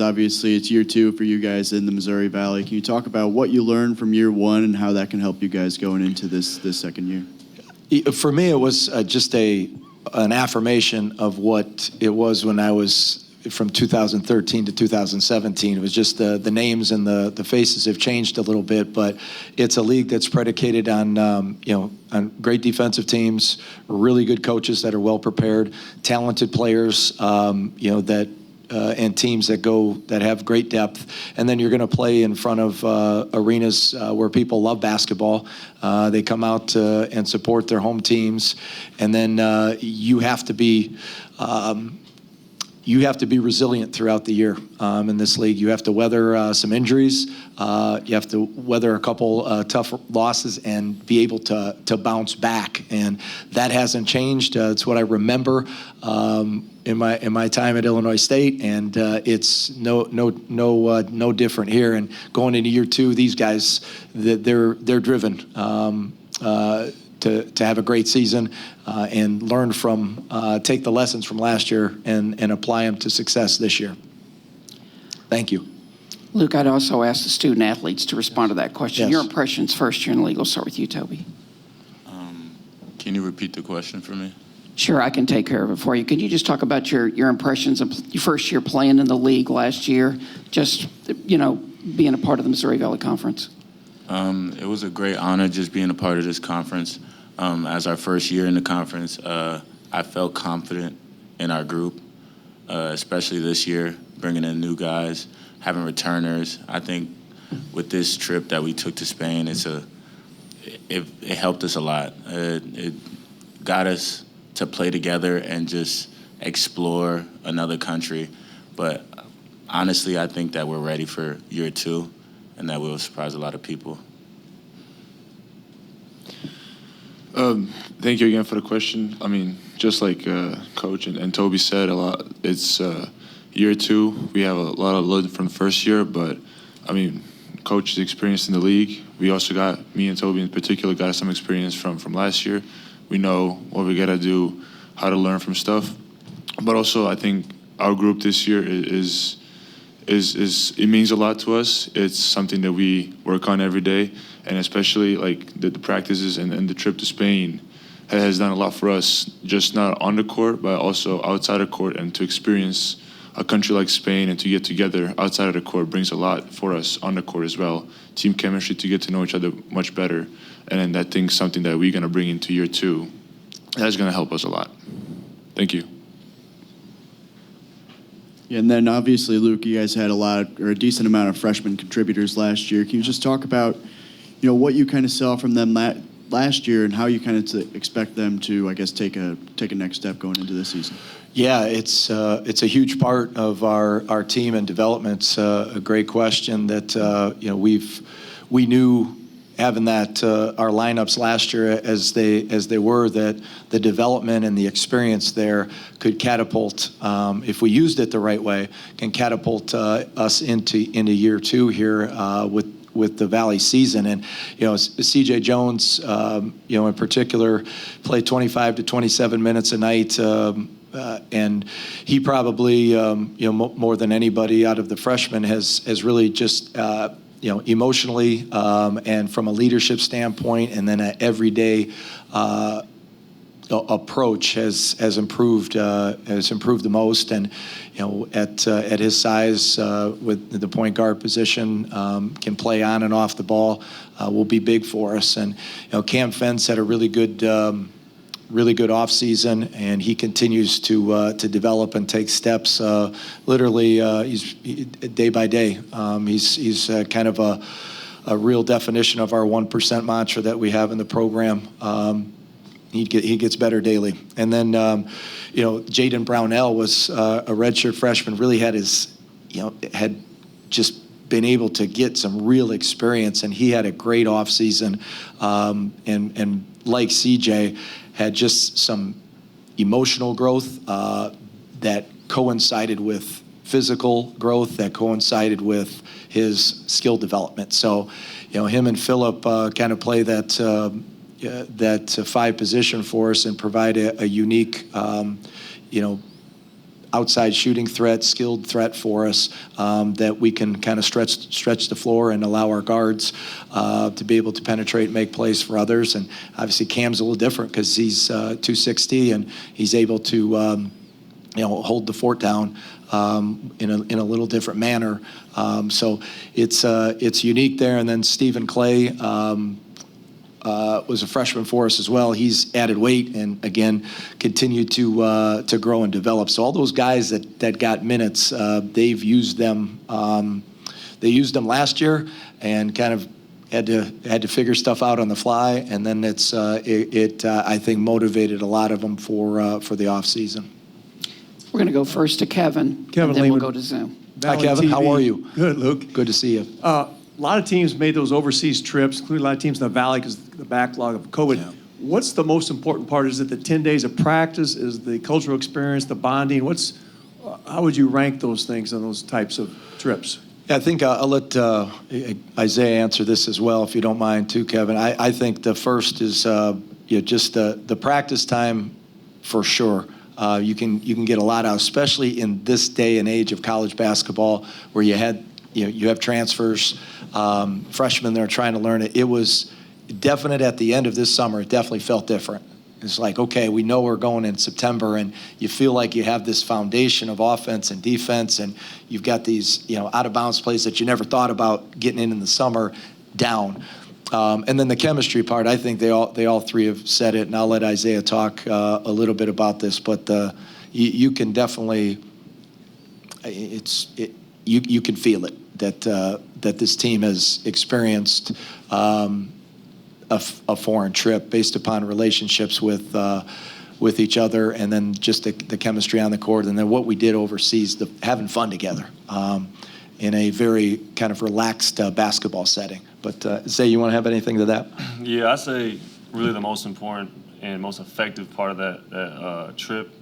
Obviously, it's year 2 for you guys in the Missouri Valley. Can you talk about what you learned from year 1 and how that can help you guys going into this second year? For me, it was just an affirmation of what it was when I was from 2013 to 2017. It was just the names and the faces have changed a little bit, but it's a league that's predicated on on great defensive teams, really good coaches that are well prepared, talented players, that. And teams that have great depth, and then you're going to play in front of arenas where people love basketball. They come out and support their home teams, and then you have to be resilient throughout the year in this league. You have to weather some injuries. You have to weather a couple tough losses and be able to bounce back, and that hasn't changed. It's what I remember in my time at Illinois State, and it's no different here. And going into year 2, these guys, they're driven to have a great season and learn from, take the lessons from last year and apply them to success this year. Thank you. Luke, I'd also ask the student athletes to respond to that question. Yes. Your impressions first year in the league. We'll start with you, Toby. Can you repeat the question for me? Sure, I can take care of it for you. Could you just talk about your impressions of your first year playing in the league last year, just, being a part of the Missouri Valley Conference? It was a great honor just being a part of this conference. As our first year in the conference, I felt confident in our group, especially this year, bringing in new guys, having returners. I think with this trip that we took to Spain, it helped us a lot. It got us to play together and just explore another country. But honestly, I think that we're ready for year 2 and that will surprise a lot of people. Thank you again for the question. I mean, just like Coach and Toby said, it's year 2. We have a lot of load from the first year, but I mean, Coach is experienced in the league. We also got, me and Toby in particular, got some experience from last year. We know what we got to do, how to learn from stuff. But also, I think our group this year is it means a lot to us. It's something that we work on every day, and especially like the practices and the trip to Spain has done a lot for us, just not on the court, but also outside of court, and to experience a country like Spain and to get together outside of the court brings a lot for us on the court as well. Team chemistry, to get to know each other much better. And then that thing's something that we're going to bring into year 2. That's going to help us a lot. Thank you. Yeah, and then obviously, Luke, you guys had a decent amount of freshman contributors last year. Can you just talk about, what you kind of saw from them last year and how you kind of expect them to, I guess, take a next step going into this season? Yeah, it's a huge part of our team and development. It's a great question that we knew having that our lineups last year as they were, that the development and the experience there could catapult, if we used it the right way, can catapult us into year 2 here with the Valley season. And C.J. Jones, in particular, played 25 to 27 minutes a night. And he probably, more than anybody out of the freshmen, has really just, emotionally and from a leadership standpoint, and then an everyday approach has improved the most. And at his size, with the point guard position, can play on and off the ball, will be big for us. And Cam Fentz had a really good off season, and he continues to develop and take steps. Literally, he's day by day. He's kind of a real definition of our 1% mantra that we have in the program. He gets better daily. And then, Jaden Brownell was a redshirt freshman. Really had just been able to get some real experience, and he had a great off season. And like CJ, had just some emotional growth that coincided with physical growth, that coincided with his skill development. So, him and Filip kind of play that 5 position for us and provide a unique, outside shooting threat, skilled threat for us that we can kind of stretch the floor and allow our guards to be able to penetrate and make plays for others. And obviously Cam's a little different because he's 260 and he's able to hold the fort down in a little different manner. So it's unique there. And then Stephen Clay was a freshman for us as well. He's added weight and again continued to grow and develop. So all those guys that got minutes, they've used them. They used them last year and kind of had to figure stuff out on the fly. And then I think motivated a lot of them for the off season. We're going to go first to Kevin, Kevin and then we'll Lehman. go to Zoom. Hi, Kevin. How are you? Good, Luke. Good to see you. A lot of teams made those overseas trips, including a lot of teams in the Valley because of the backlog of COVID. Yeah. What's the most important part? Is it the 10 days of practice? Is the cultural experience, the bonding? How would you rank those things on those types of trips? Yeah, I think I'll let Isaiah answer this as well, if you don't mind, too, Kevin. I think the first is just the practice time for sure. You can get a lot out, especially in this day and age of college basketball, where you have transfers, freshmen that are trying to learn it. It was definite at the end of this summer. It definitely felt different. It's like, okay, we know we're going in September, and you feel like you have this foundation of offense and defense, and you've got these out of bounds plays that you never thought about getting in the summer down. And then the chemistry part, I think they all three have said it, and I'll let Isaiah talk a little bit about this. But you can definitely, you can feel it that this team has experienced a foreign trip based upon relationships with each other, and then just the chemistry on the court, and then what we did overseas, having fun together in a very kind of relaxed basketball setting. But Zay, you want to have anything to that? Yeah, I say really the most important and most effective part of that trip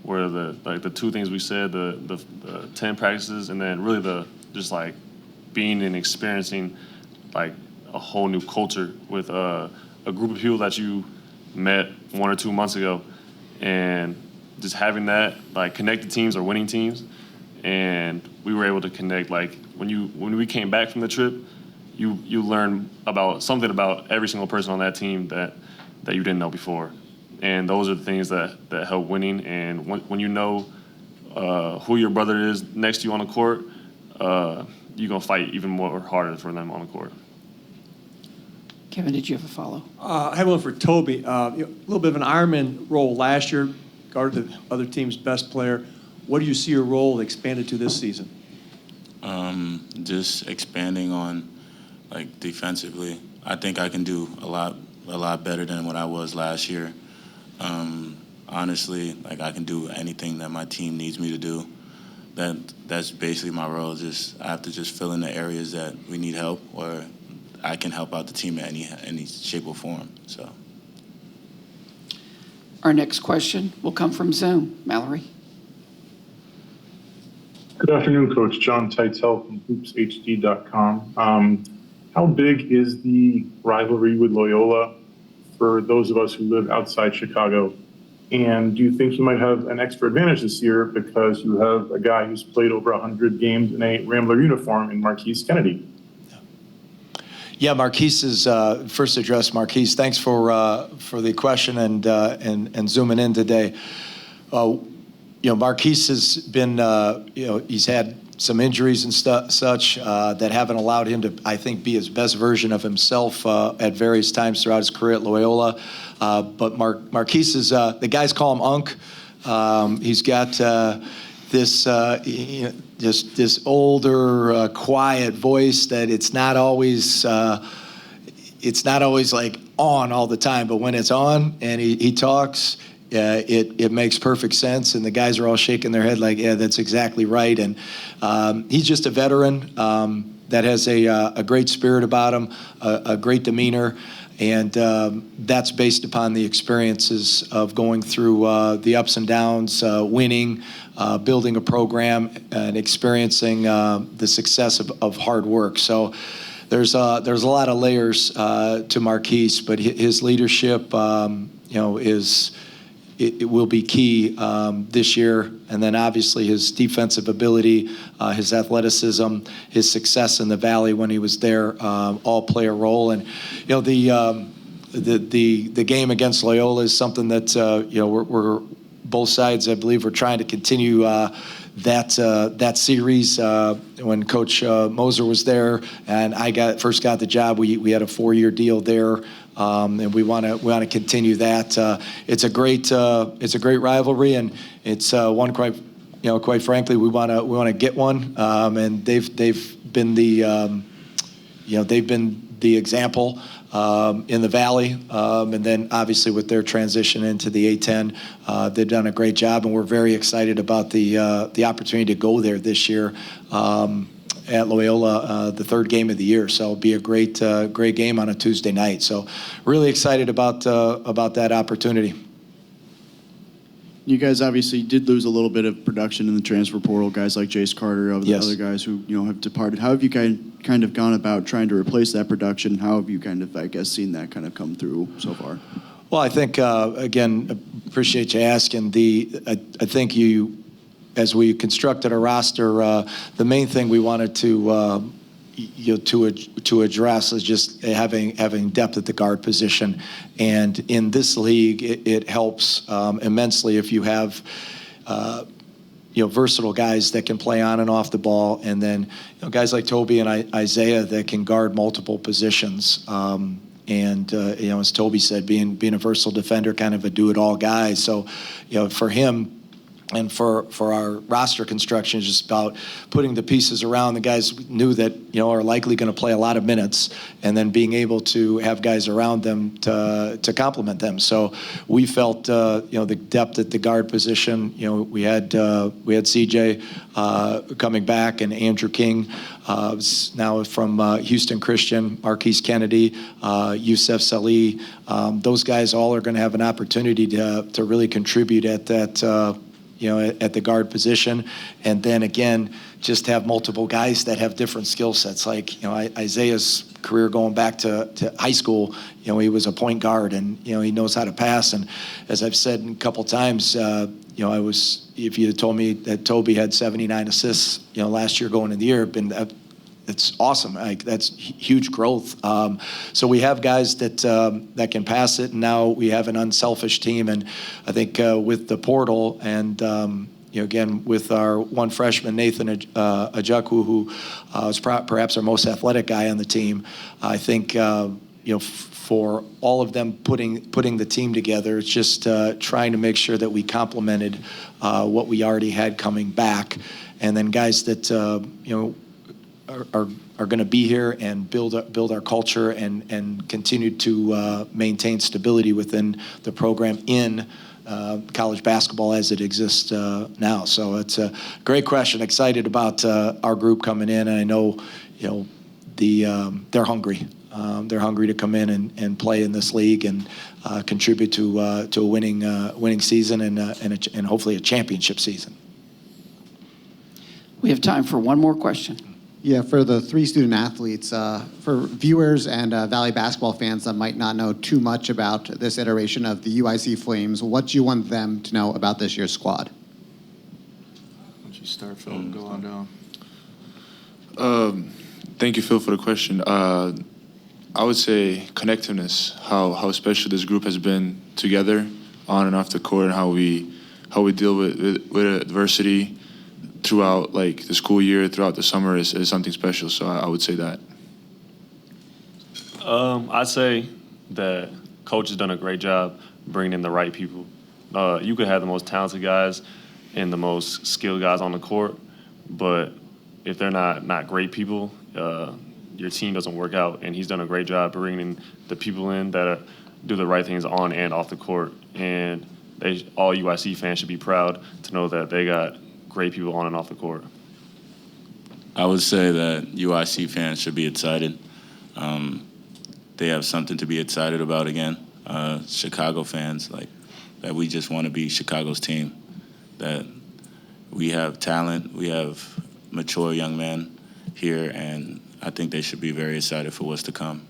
were the two things we said, the 10 practices, and then really just being and experiencing a whole new culture with a group of people that you met 1 or 2 months ago, and just having that connected teams or winning teams, and we were able to connect. When we came back from the trip, you learn something about every single person on that team that you didn't know before, and those are the things that help winning. And when you know who your brother is next to you on the court, you're gonna fight even more harder for them on the court. Kevin, did you have a follow? I have one for Toby. A little bit of an Ironman role last year, guarded the other team's best player. What do you see your role expanded to this season? Just expanding on defensively. I think I can do a lot better than what I was last year. Honestly, I can do anything that my team needs me to do. That's basically my role. I have to just fill in the areas that we need help, or I can help out the team in any shape or form. So. Our next question will come from Zoom. Mallory. Good afternoon, Coach. John Teitzel from hoopshd.com. How big is the rivalry with Loyola for those of us who live outside Chicago? And do you think you might have an extra advantage this year because you have a guy who's played over 100 games in a Rambler uniform in Marquise Kennedy? Yeah, Marquise is first address. Marquise, thanks for the question and zooming in today. Marquise has been he's had some injuries and such that haven't allowed him to, I think, be his best version of himself at various times throughout his career at Loyola. But Marquise is the guys call him Unk. He's got this older, quiet voice that it's not always on all the time, but when it's on and he talks, it makes perfect sense, and the guys are all shaking their head yeah, that's exactly right. And he's just a veteran that has a great spirit about him, a great demeanor. And that's based upon the experiences of going through the ups and downs, winning, building a program, and experiencing the success of hard work. So there's a lot of layers to Marquise, but his leadership, is it will be key this year. And then obviously his defensive ability, his athleticism, his success in the Valley when he was there, all play a role. And the game against Loyola is something that we're both sides, I believe, we're trying to continue that series. When Coach Moser was there and I first got the job, we had a 4-year deal there, and we want to continue that. It's a great rivalry, and it's one quite frankly we want to get one, and they've been the example in the Valley, and then obviously with their transition into the A10, they've done a great job, and we're very excited about the opportunity to go there this year at Loyola, the 3rd game of the year. So it'll be a great game on a Tuesday night. So really excited about that opportunity. You guys obviously did lose a little bit of production in the transfer portal, guys like Jace Carter, of the Yes. other guys who have departed. How have you kind of gone about trying to replace that production? How have you kind of, I guess, seen that kind of come through so far? Well, I think again, appreciate you asking. I think as we constructed a roster, the main thing we wanted to address is just having depth at the guard position, and in this league, it helps immensely if you have versatile guys that can play on and off the ball, and then guys like Toby and Isaiah that can guard multiple positions. And as Toby said, being a versatile defender, kind of a do-it-all guy. So, for him. And for our roster construction, is just about putting the pieces around the guys we knew that are likely going to play a lot of minutes, and then being able to have guys around them to complement them. So we felt the depth at the guard position. We had CJ coming back, and Andrew King now from Houston Christian, Marquise Kennedy, Youssef Salih. Those guys all are going to have an opportunity to really contribute at that. At the guard position, and then again, just have multiple guys that have different skill sets. Like Isaiah's career going back to high school, he was a point guard, and he knows how to pass. And as I've said a couple times, if you had told me that Toby had 79 assists, last year going into the year, it's awesome. That's huge growth. So we have guys that can pass it, and now we have an unselfish team. And I think with the portal and again with our one freshman Nathan Ajakwu, who is perhaps our most athletic guy on the team, I think for all of them putting the team together, it's just trying to make sure that we complemented what we already had coming back, and then guys that are going to be here and build our culture and continue to maintain stability within the program in college basketball as it exists now. So it's a great question. Excited about our group coming in, and I know they're hungry. They're hungry to come in and play in this league and contribute to a winning season and hopefully a championship season. We have time for one more question. Yeah, for the 3 student athletes, for viewers and Valley basketball fans that might not know too much about this iteration of the UIC Flames, what do you want them to know about this year's squad? Why don't you start, Phil, and go on down? Thank you, Phil, for the question. I would say connectiveness, how special this group has been together on and off the court, and how we deal with adversity throughout the school year, throughout the summer is something special. So I would say that. I'd say that coach has done a great job bringing in the right people. You could have the most talented guys and the most skilled guys on the court, but if they're not great people, your team doesn't work out. And he's done a great job bringing the people in that do the right things on and off the court. And all UIC fans should be proud to know that they got great people on and off the court. I would say that UIC fans should be excited. They have something to be excited about again. Chicago fans, that we just want to be Chicago's team. That we have talent, we have mature young men here, and I think they should be very excited for what's to come.